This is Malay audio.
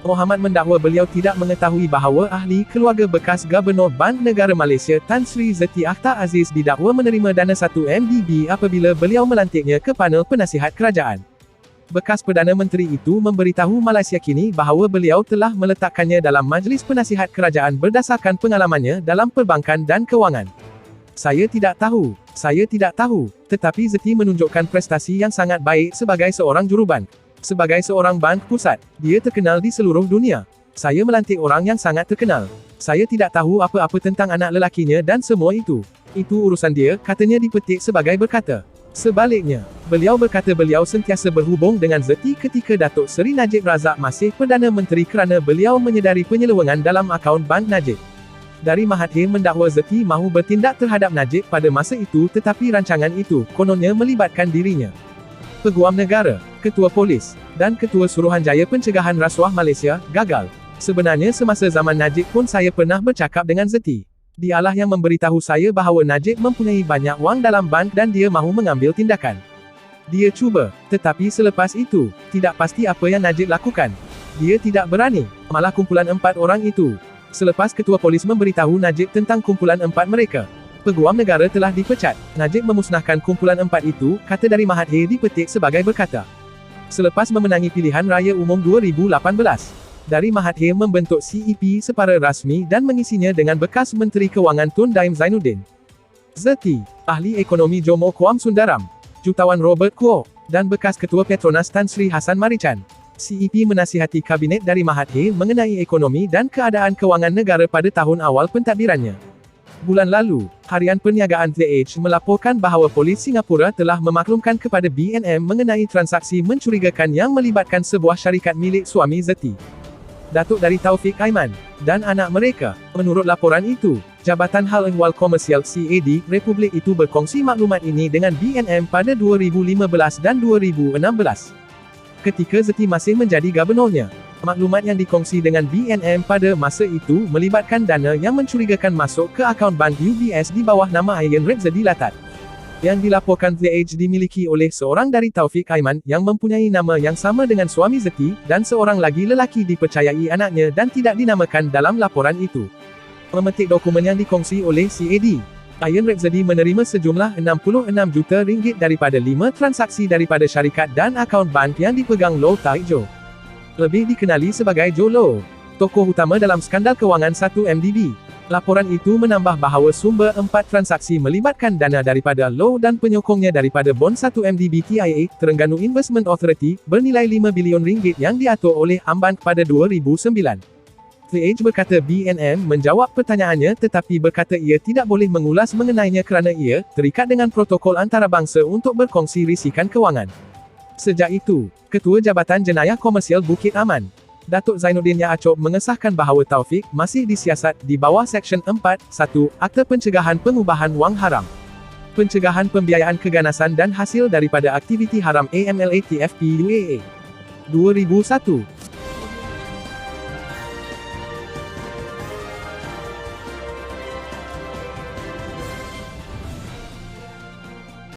Mohamad mendakwa beliau tidak mengetahui bahawa ahli keluarga bekas Gubernur Bank Negara Malaysia Tan Sri Zeti Akhtar Aziz didakwa menerima dana 1 MDB apabila beliau melantiknya ke panel penasihat kerajaan. Bekas Perdana Menteri itu memberitahu Malaysia Kini bahawa beliau telah meletakkannya dalam Majlis Penasihat Kerajaan berdasarkan pengalamannya dalam perbankan dan kewangan. Saya tidak tahu, tetapi Zeti menunjukkan prestasi yang sangat baik sebagai seorang jurubank. Sebagai seorang bank pusat, dia terkenal di seluruh dunia. Saya melantik orang yang sangat terkenal. Saya tidak tahu apa-apa tentang anak lelakinya dan semua itu. Itu urusan dia, katanya dipetik sebagai berkata. Sebaliknya, beliau berkata beliau sentiasa berhubung dengan Zeti ketika Datuk Seri Najib Razak masih Perdana Menteri kerana beliau menyedari penyelewengan dalam akaun Bank Najib. Dari Mahathir mendakwa Zeti mahu bertindak terhadap Najib pada masa itu tetapi rancangan itu, kononnya melibatkan dirinya. Peguam Negara, Ketua Polis, dan Ketua Suruhanjaya Pencegahan Rasuah Malaysia, gagal. Sebenarnya semasa zaman Najib pun saya pernah bercakap dengan Zeti. Dialah yang memberitahu saya bahawa Najib mempunyai banyak wang dalam bank dan dia mahu mengambil tindakan. Dia cuba, tetapi selepas itu, tidak pasti apa yang Najib lakukan. Dia tidak berani, malah kumpulan 4 orang itu. Selepas Ketua Polis memberitahu Najib tentang kumpulan 4 mereka, Peguam Negara telah dipecat. Najib memusnahkan kumpulan 4 itu, kata dari Mahathir dipetik sebagai berkata. Selepas memenangi pilihan raya umum 2018, dari Mahathir membentuk CEP secara rasmi dan mengisinya dengan bekas Menteri Kewangan Tun Daim Zainuddin, Zeti, ahli ekonomi Jomo Kuam Sundaram, Jutawan Robert Kuok, dan bekas Ketua Petronas Tan Sri Hassan Marichan. CEP menasihati Kabinet dari Mahathir mengenai ekonomi dan keadaan kewangan negara pada tahun awal pentadbirannya. Bulan lalu, Harian Perniagaan The Age melaporkan bahawa polis Singapura telah memaklumkan kepada BNM mengenai transaksi mencurigakan yang melibatkan sebuah syarikat milik suami Zeti, Datuk dari Taufik Aiman, dan anak mereka. Menurut laporan itu, Jabatan Hal Ehwal Komersial CAD Republik itu berkongsi maklumat ini dengan BNM pada 2015 dan 2016. Ketika Zeti masih menjadi gubernurnya. Maklumat yang dikongsi dengan BNM pada masa itu melibatkan dana yang mencurigakan masuk ke akaun bank UBS di bawah nama Ayan Rezadi Latat. Yang dilaporkan The Age dimiliki oleh seorang dari Taufik Aiman yang mempunyai nama yang sama dengan suami Zeti, dan seorang lagi lelaki dipercayai anaknya dan tidak dinamakan dalam laporan itu. Memetik dokumen yang dikongsi oleh CAD, Ayan Rezadi menerima sejumlah 66 juta ringgit daripada 5 transaksi daripada syarikat dan akaun bank yang dipegang Low Tai Jo. Lebih dikenali sebagai Jo Low, tokoh utama dalam skandal kewangan 1 MDB. Laporan itu menambah bahawa sumber 4 transaksi melibatkan dana daripada Low dan penyokongnya daripada bond 1 MDB TIA, Terengganu Investment Authority, bernilai 5 bilion ringgit yang diatur oleh Ambank pada 2009. The Age berkata BNM menjawab pertanyaannya tetapi berkata ia tidak boleh mengulas mengenainya kerana ia terikat dengan protokol antarabangsa untuk berkongsi risikan kewangan. Sejak itu, Ketua Jabatan Jenayah Komersial Bukit Aman, Datuk Zainuddin Yaacob mengesahkan bahawa Taufik masih disiasat di bawah Seksyen 4(1) Akta Pencegahan Pengubahan Wang Haram, Pencegahan Pembiayaan Keganasan dan Hasil daripada Aktiviti Haram AMLA TFP UAA 2001.